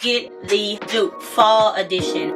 Get the Dupe Fall Edition.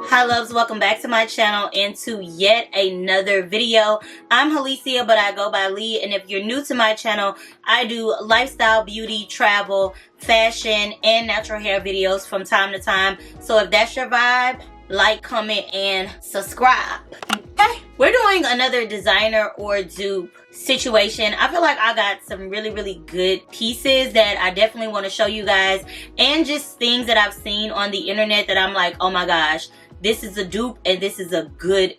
Hi loves, welcome back to my channel and to yet another video. I'm Halicia, but I go by Lee, and if you're new to my channel, I do lifestyle, beauty, travel, fashion, and natural hair videos from time to time. So if that's your vibe, like, comment, and subscribe. Okay, we're doing another designer or dupe situation. I feel like I got some really good pieces that I definitely want to show you guys, and just things that I've seen on the internet that I'm like, oh my gosh, this is a dupe and this is a good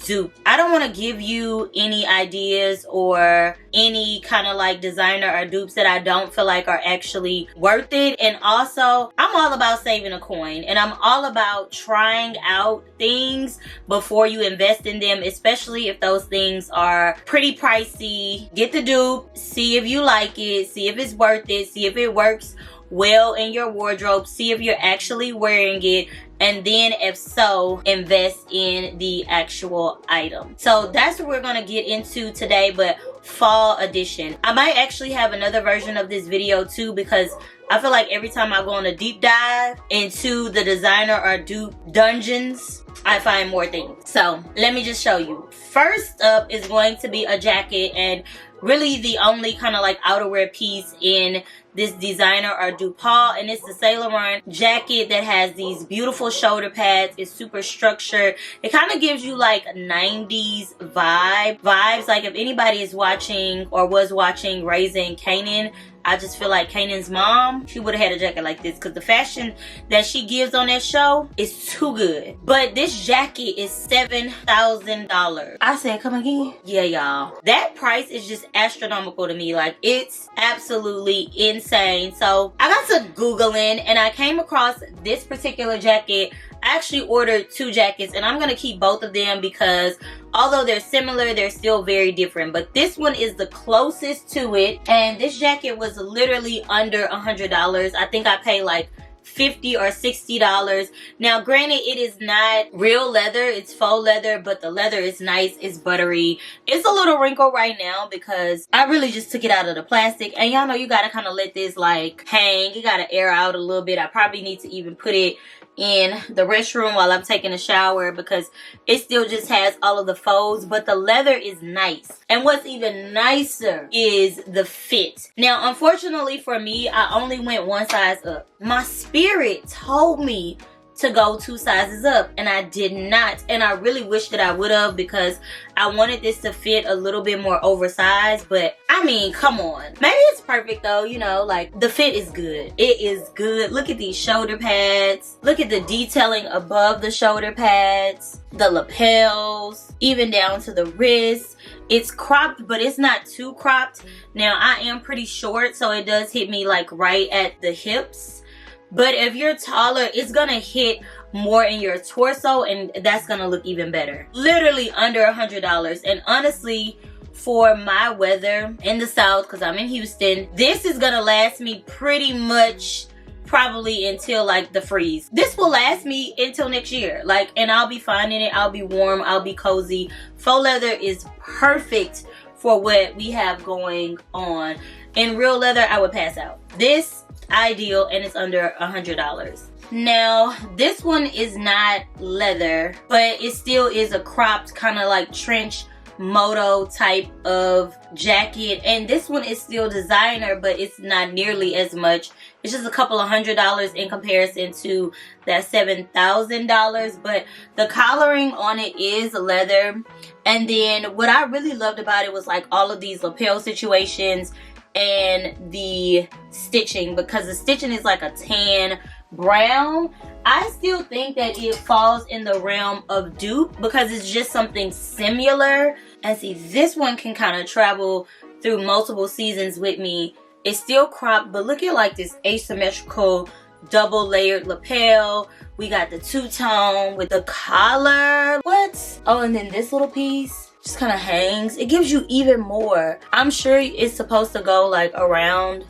dupe. I don't want to give you any ideas or any kind of like designer or dupes that I don't feel like are actually worth it. And also, I'm all about saving a coin, and I'm all about trying out things before you invest in them, especially if those things are pretty pricey. Get the dupe, see if you like it, see if it's worth it, see if it works well in your wardrobe, see if you're actually wearing it, and then if so, invest in the actual item. So that's what we're gonna get into today, but fall edition. I might actually have another version of this video too, because I feel like every time I go on a deep dive into the designer or dupe dungeons, I find more things. So let me just show you. First up is going to be a jacket, and really the only kind of like outerwear piece in this designer or dupe haul, and it's the Saint Laurent jacket that has these beautiful shoulder pads. It's super structured. It kind of gives you like 90s vibes. Like if anybody is watching or was watching Raising Kanan, I just feel like Kanan's mom, she would have had a jacket like this, because the fashion that she gives on that show is too good. But this jacket is $7,000. I said, come again? Yeah, y'all. That price is just astronomical to me. Like, it's absolutely insane. So I got to Googling and I came across this particular jacket. I actually ordered two jackets, and I'm going to keep both of them because although they're similar, they're still very different. But this one is the closest to it, and this jacket was literally under $100. I think I paid like $50 or $60. Now granted, it is not real leather, it's faux leather, but the leather is nice, it's buttery. It's a little wrinkled right now because I really just took it out of the plastic, and y'all know you gotta kind of let this like hang. You gotta air out a little bit. I probably need to even put it in the restroom while I'm taking a shower, because it still just has all of the folds, but the leather is nice. And what's even nicer is the fit. Now unfortunately for me, I only went one size up. My spirit told me to go 2 sizes up, and I did not, and I really wish that I would have, because I wanted this to fit a little bit more oversized. But I mean, come on, maybe it's perfect though, you know, like the fit is good. It is good. Look at these shoulder pads, look at the detailing above the shoulder pads, the lapels, even down to the wrists. It's cropped, but it's not too cropped. Now I am pretty short, so it does hit me like right at the hips. But if you're taller, it's gonna hit more in your torso, and that's gonna look even better. Literally under $100. And honestly, for my weather in the South, because I'm in Houston, this is gonna last me pretty much probably until like the freeze. This will last me until next year, like, and I'll be fine in it. I'll be warm, I'll be cozy. Faux leather is perfect for what we have going on. In real leather, I would pass out. This ideal, and it's under $100. Now this one is not leather, but it still is a cropped kind of like trench moto type of jacket, and this one is still designer, but it's not nearly as much. It's just a couple of $100 in comparison to that $7,000, but the collaring on it is leather. And then what I really loved about it was like all of these lapel situations and the stitching, because the stitching is like a tan brown. I still think that it falls in the realm of dupe because it's just something similar. And see, this one can kind of travel through multiple seasons with me. It's still cropped, but look at like this asymmetrical double layered lapel. We got the two-tone with the collar. What? Oh, and then this little piece just kind of hangs. It gives you even more. I'm sure it's supposed to go like around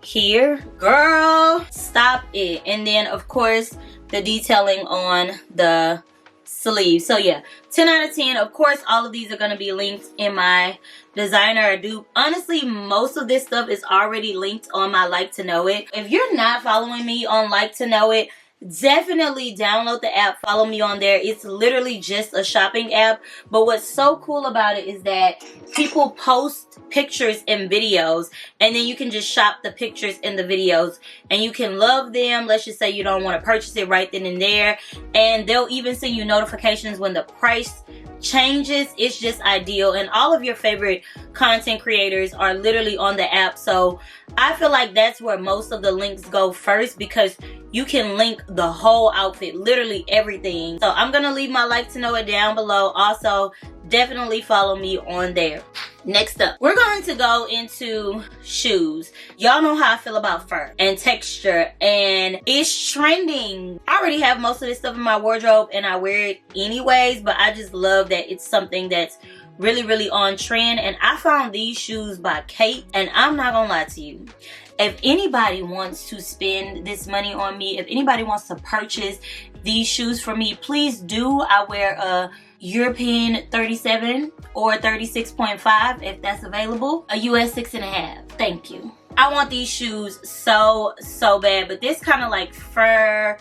here. Girl, stop it. And then of course the detailing on the sleeve. So yeah, 10 out of 10. Of course, all of these are going to be linked in my designer or dupe. Honestly, most of this stuff is already linked on my Like to Know It. If you're not following me on Like to Know It, definitely download the app, follow me on there. It's literally just a shopping app, but what's so cool about it is that people post pictures and videos, and then you can just shop the pictures and the videos, and you can love them. Let's just say you don't want to purchase it right then and there, and they'll even send you notifications when the price changes. It's just ideal, and all of your favorite content creators are literally on the app. So I feel like that's where most of the links go first, because you can link the whole outfit, literally everything. So I'm gonna leave my Like to Know It down below. Also, definitely follow me on there. Next up, we're going to go into shoes. Y'all know how I feel about fur and texture, and it's trending. I already have most of this stuff in my wardrobe and I wear it anyways, but I just love that it's something that's really on trend. And I found these shoes by Kaite, and I'm not gonna lie to you, if anybody wants to spend this money on me, if anybody wants to purchase these shoes for me, please do. I wear a European 37 or 36.5 if that's available, a US 6.5. Thank you. I want these shoes so bad, but this kind of like fur,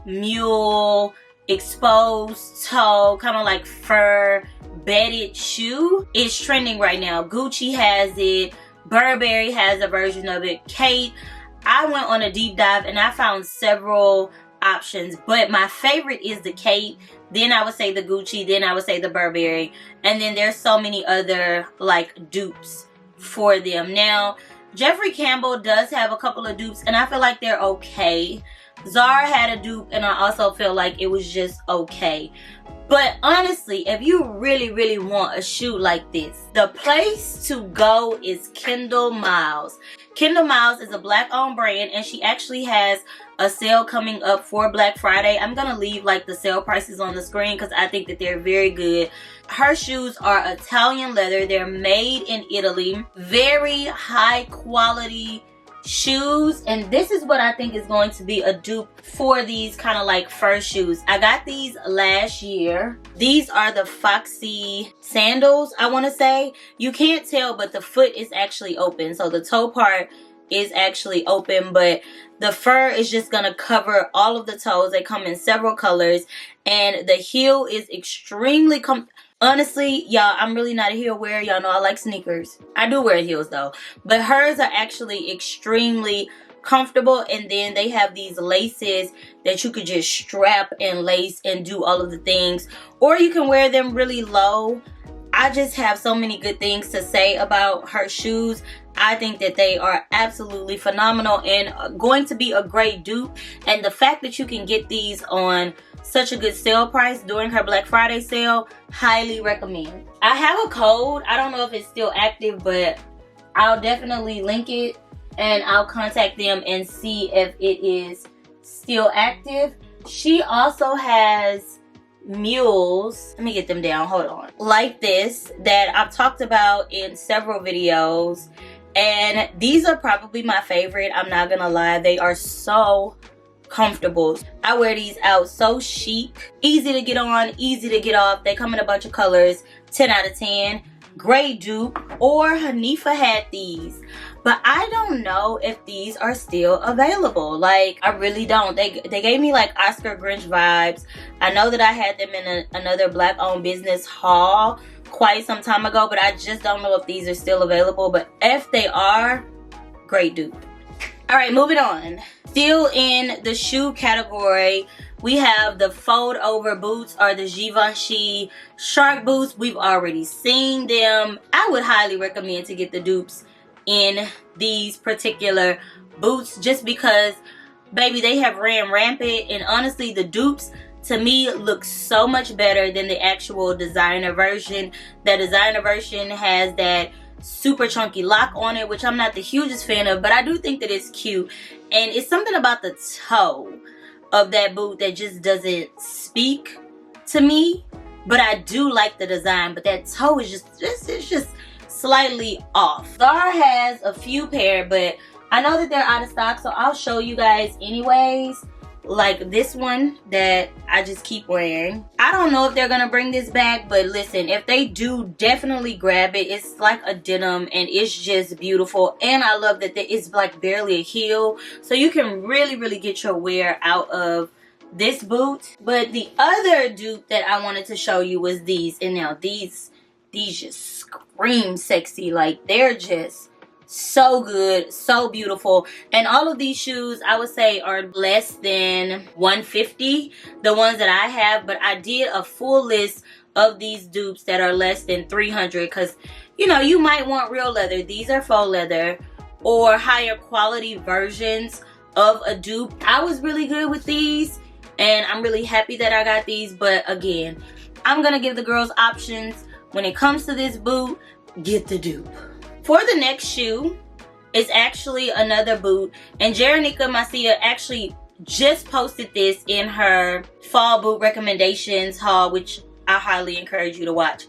mule, exposed toe, kind of like fur bedded shoe is trending right now. Gucci has it, Burberry has a version of it, Kaite. I went on a deep dive and I found several options, but my favorite is the Kaite. Then I would say the Gucci, then I would say the Burberry, and then there's so many other like dupes for them. Now, Jeffrey Campbell does have a couple of dupes, and I feel like they're okay. Zara had a dupe, and I also feel like it was just okay. But honestly, if you really want a shoe like this, the place to go is Kendall Miles. Kendall Miles is a Black-owned brand, and she actually has a sale coming up for Black Friday. I'm gonna leave like the sale prices on the screen because I think that they're very good. Her shoes are Italian leather. They're made in Italy. Very high quality shoes, and this is what I think is going to be a dupe for these kind of like fur shoes. I got these last year. These are the Foxy sandals, I want to say. You can't tell, but the foot is actually open, so the toe part is actually open, but the fur is just gonna cover all of the toes. They come in several colors, and the heel is extremely honestly, y'all, I'm really not a heel wearer. Y'all know I like sneakers. I do wear heels though, but hers are actually extremely comfortable. And then they have these laces that you could just strap and lace and do all of the things, or you can wear them really low. I just have so many good things to say about her shoes. I think that they are absolutely phenomenal and going to be a great dupe. And the fact that you can get these on such a good sale price during her Black Friday sale, highly recommend. I have a code. I don't know if it's still active, but I'll definitely link it and I'll contact them and see if it is still active. She also has mules, let me get them down, hold on, like this, that I've talked about in several videos, and these are probably my favorite. I'm not gonna lie, they are so comfortable. I wear these out so chic, easy to get on, easy to get off. They come in a bunch of colors. 10 out of 10. Great dupe. Or Hanifa had these, but I don't know if these are still available. Like, I really don't. They gave me like Oscar Grinch vibes. I know that I had them in another Black-owned business haul quite some time ago, but I just don't know if these are still available. But if they are, great dupe. All right, moving on. Still in the shoe category, we have the fold over boots, or the Givency shark boots. We've already seen them. I would highly recommend to get the dupes in these particular boots, just because, baby, they have ran rampant. And honestly, the dupes to me look so much better than the actual designer version. The designer version has that super chunky lock on it, which I'm not the hugest fan of, but I do think that it's cute. And it's something about the toe of that boot that just doesn't speak to me, but I do like the design. But that toe is just slightly off. Zara has a few pair, but I know that they're out of stock, so I'll show you guys anyways. like this one that I just keep wearing. I don't know if they're gonna bring this back, but listen, if they do, definitely grab it. It's like a denim and it's just beautiful, and I love that it's like barely a heel, so you can really get your wear out of this boot. But the other dupe that I wanted to show you was these, and now these just scream sexy. Like, they're just so good, so beautiful. And all of these shoes I would say are less than $150, the ones that I have, but I did a full list of these dupes that are less than $300, because you know, you might want real leather. These are faux leather or higher quality versions of a dupe. I was really good with these and I'm really happy that I got these. But again, I'm gonna give the girls options. When it comes to this boot, get the dupe. For the next shoe, it's actually another boot, and Jeronica Macia actually just posted this in her fall boot recommendations haul, which I highly encourage you to watch.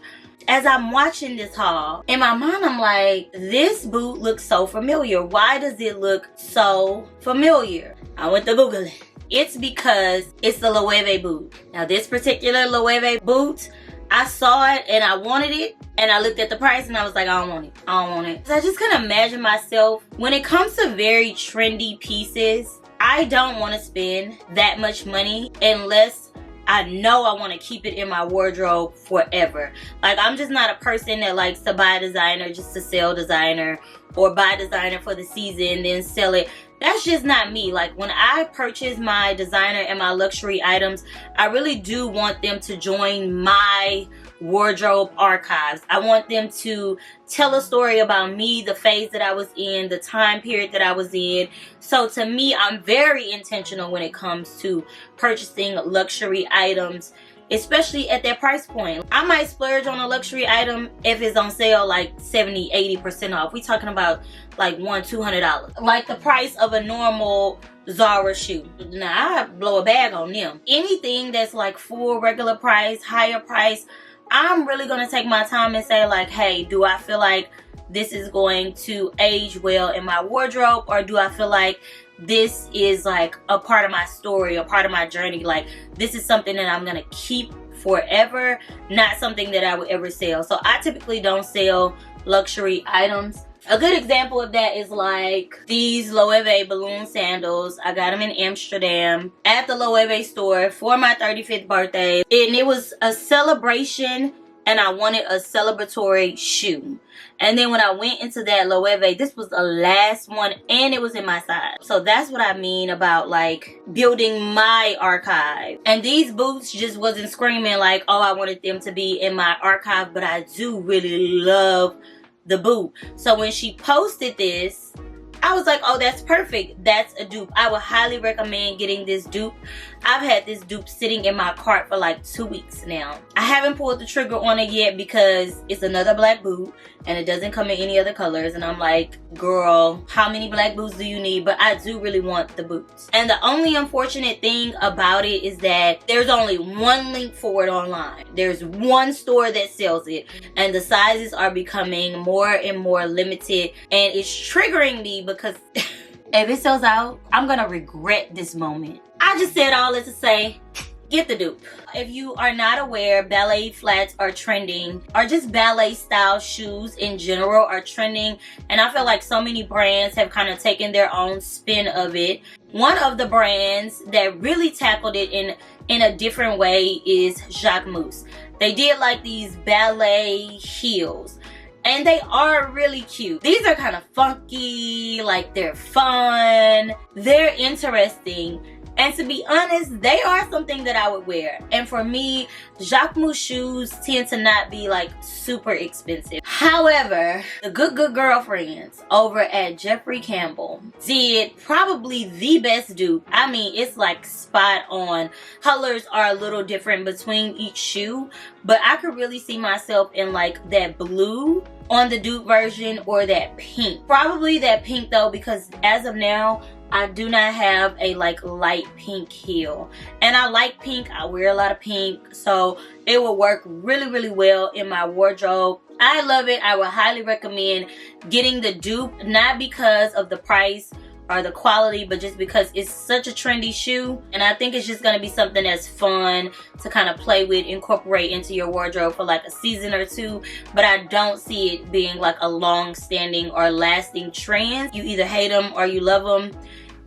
As I'm watching this haul, in my mind I'm like, this boot looks so familiar. Why does it look so familiar? I went to Google it. It's because it's the Loewe boot. Now this particular Loewe boot, I saw it and I wanted it, and I looked at the price and I was like, I don't want it. I don't want it. So I just couldn't imagine myself, when it comes to very trendy pieces, I don't want to spend that much money unless I know I want to keep it in my wardrobe forever. Like, I'm just not a person that likes to buy designer just to sell designer, or buy designer for the season then sell it. That's just not me. Like, when I purchase my designer and my luxury items, I really do want them to join my wardrobe archives. I want them to tell a story about me, the phase that I was in, the time period that I was in. So to me, I'm very intentional when it comes to purchasing luxury items, especially at that price point. I might splurge on a luxury item if it's on sale like 70-80% off. We talking about like $100-$200, like the price of a normal Zara shoe. Now I blow a bag on them. Anything that's like full regular price, higher price, I'm really gonna take my time and say like, hey, do I feel like this is going to age well in my wardrobe, or do I feel like this is like a part of my story, a part of my journey? Like, this is something that I'm gonna keep forever, not something that I would ever sell. So I typically don't sell luxury items. A good example of that is like these Loewe balloon sandals. I got them in Amsterdam at the Loewe store for my 35th birthday, and it was a celebration and I wanted a celebratory shoe. And then when I went into that Loewe, this was the last one and it was in my size. So that's what I mean about like building my archive. And these boots just wasn't screaming like, oh, I wanted them to be in my archive, but I do really love the boot. So when she posted this, I was like, oh, that's perfect. That's a dupe. I would highly recommend getting this dupe. I've had this dupe sitting in my cart for like 2 weeks now. I haven't pulled the trigger on it yet because it's another black boot and it doesn't come in any other colors. And I'm like, girl, how many black boots do you need? But I do really want the boots. And the only unfortunate thing about it is that there's only one link for it online. There's one store that sells it, and the sizes are becoming more and more limited, and it's triggering me because if it sells out, I'm gonna regret this moment. I just said all this to say, get the dupe. If you are not aware, ballet flats are trending, or just ballet style shoes in general are trending, and I feel like so many brands have kind of taken their own spin of it. One of the brands that really tackled it in a different way is Jacquemus. They did like these ballet heels, and they are really cute. These are kind of funky, like they're fun, they're interesting. And to be honest, they are something that I would wear. And for me, Jacquemus shoes tend to not be like super expensive. However, the good girlfriends over at Jeffrey Campbell did probably the best dupe. I mean, it's like spot on. Colors are a little different between each shoe, but I could really see myself in like that blue on the dupe version, or that pink. Probably that pink though, because as of now, I do not have a like light pink heel, and I like pink. I wear a lot of pink, so it will work really well in my wardrobe. I love it. I would highly recommend getting the dupe, not because of the price or the quality, but just because it's such a trendy shoe, and I think it's just going to be something that's fun to kind of play with, incorporate into your wardrobe for like a season or two. But I don't see it being like a long-standing or lasting trend. You either hate them or you love them,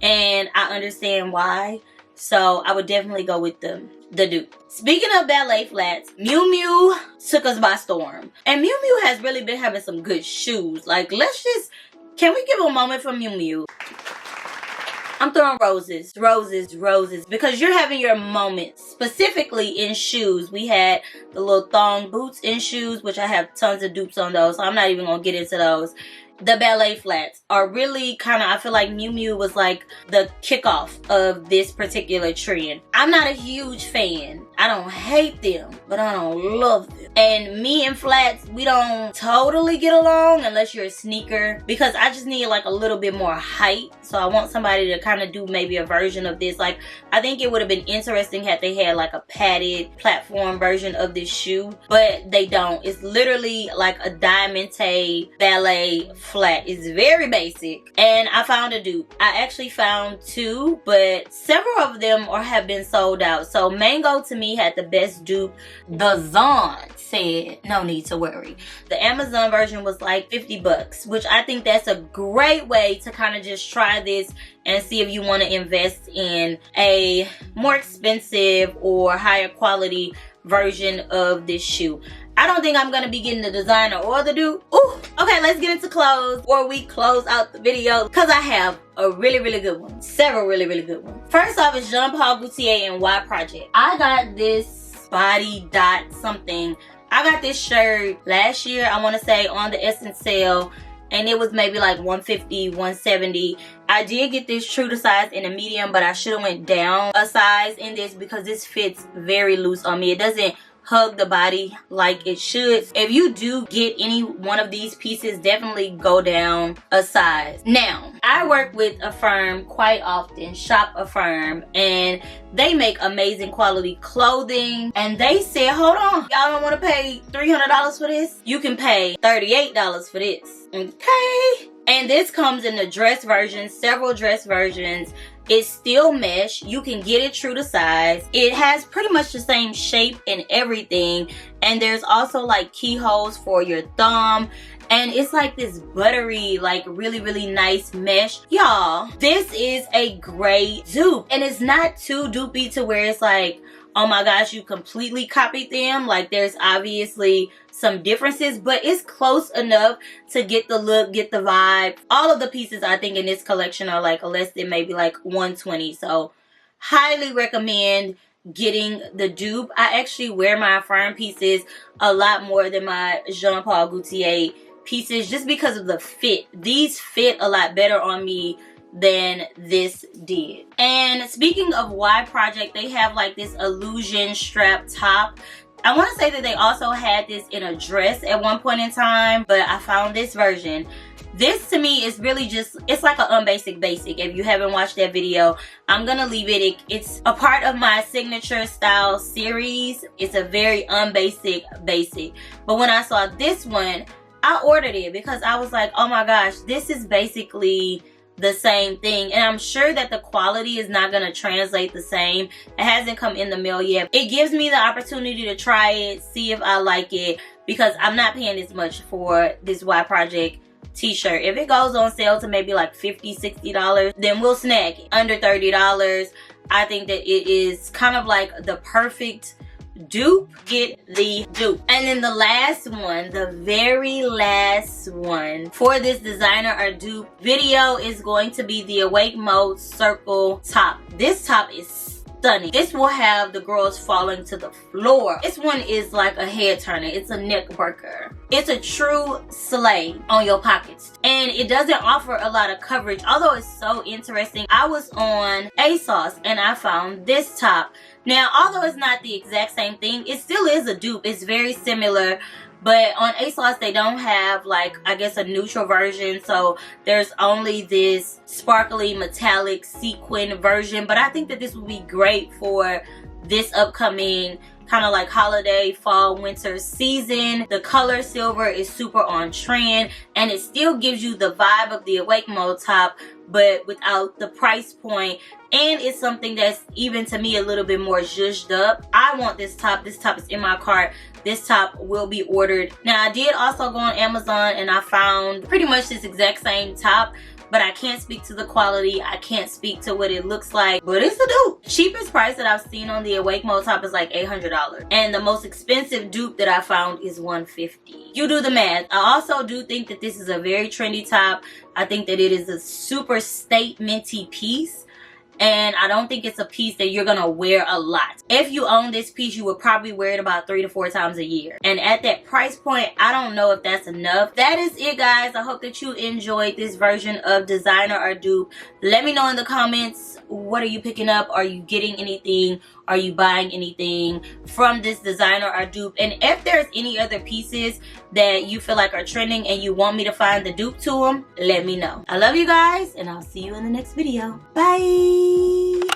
and I understand why. So I would definitely go with the Dupe. Speaking of ballet flats, Miu Miu took us by storm, and Miu Miu has really been having some good shoes. Like, can we give a moment for Miu Miu? I'm throwing roses, roses, roses, because you're having your moments, specifically in shoes. We had the little thong boots in shoes, which I have tons of dupes on those, so I'm not even going to get into those. The ballet flats are really kind of, I feel like Miu Miu was like the kickoff of this particular trend. I'm not a huge fan. I don't hate them, but I don't love them. And me and flats, we don't totally get along unless you're a sneaker, because I just need like a little bit more height. So I want somebody to kind of do maybe a version of this. Like, I think it would have been interesting had they had like a padded platform version of this shoe, but they don't. It's literally like a diamante ballet flat. It's very basic, and I found a dupe. I actually found two, but several of them have been sold out. So Mango to me had the best dupe. The Zon said no need to worry. The Amazon version was like 50 bucks, which I think that's a great way to kind of just try this and see if you want to invest in a more expensive or higher quality version of this shoe. I don't think I'm going to be getting the designer or the dupe. Ooh, okay, let's get into clothes before we close out the video, because I have a really, really good one. Several really, really good ones. First off is Paul Gautier and Y Project. I got this body dot something. I got this shirt last year, I want to say, on the Essence sale, and it was maybe like $150, $170. I did get this true to size in a medium, but I should have went down a size in this because this fits very loose on me. It doesn't hug the body like it should. If you do get any one of these pieces, definitely go down a size. Now, I work with Affirm quite often, shop Affirm, and they make amazing quality clothing. And they said, hold on, y'all don't want to pay $300 for this? You can pay $38 for this. Okay. And this comes in the dress version, several dress versions. It's still mesh. You can get it true to size. It has pretty much the same shape and everything. And there's also like keyholes for your thumb. And it's like this buttery, like really, really nice mesh. Y'all, this is a great dupe. And it's not too dupey to where it's like, oh my gosh, you completely copied them. Like, there's obviously some differences, but it's close enough to get the look, get the vibe. All of the pieces I think in this collection are like less than maybe like $120. So highly recommend getting the dupe. I actually wear my Affirm pieces a lot more than my Paul Gautier pieces just because of the fit. These fit a lot better on me than this did. And speaking of Y Project, they have like this illusion strap top. I want to say that they also had this in a dress at one point in time, but I found this version. This to me is really just, it's like an unbasic basic. If you haven't watched that video, I'm gonna leave it. It's a part of my signature style series. It's a very unbasic basic. But when I saw this one, I ordered it because I was like, oh my gosh, this is basically the same thing, and I'm sure that the quality is not going to translate the same. It hasn't come in the mail yet. It gives me the opportunity to try it, see if I like it, because I'm not paying this much for this Y Project t-shirt. If it goes on sale to maybe like $50, $60, then we'll snag it. Under $30, I think that it is kind of like the perfect dupe. Get the dupe. And then the last one, the very last one for this designer or dupe video is going to be the Awake Mode circle top. This top is stunning. This will have the girls falling to the floor. This one is like a head turner. It's a neck worker. It's a true slay on your pockets. And it doesn't offer a lot of coverage, although it's so interesting. I was on ASOS and I found this top. Now, although it's not the exact same thing, it still is a dupe. It's very similar. But on ASOS, they don't have, like, I guess a neutral version. So there's only this sparkly metallic sequin version. But I think that this would be great for this upcoming kind of like holiday, fall, winter season. The color silver is super on trend, and it still gives you the vibe of the Awake Mode top, but without the price point. And it's something that's, even to me, a little bit more zhuzhed up. I want this top. This top is in my cart. This top will be ordered. Now, I did also go on Amazon and I found pretty much this exact same top, but I can't speak to the quality. I can't speak to what it looks like, but it's a dupe. Cheapest price that I've seen on the Awake Mode top is like $800. And the most expensive dupe that I found is $150. You do the math. I also do think that this is a very trendy top. I think that it is a super statement-y piece. And I don't think it's a piece that you're gonna wear a lot. If you own this piece, you would probably wear it about 3 to 4 times a year. And at that price point, I don't know if that's enough. That is it, guys. I hope that you enjoyed this version of designer or dupe. Let me know in the comments, what are you picking up? Are you getting anything? Are you buying anything from this designer or dupe? And if there's any other pieces that you feel like are trending and you want me to find the dupe to them, let me know. I love you guys, and I'll see you in the next video. Bye.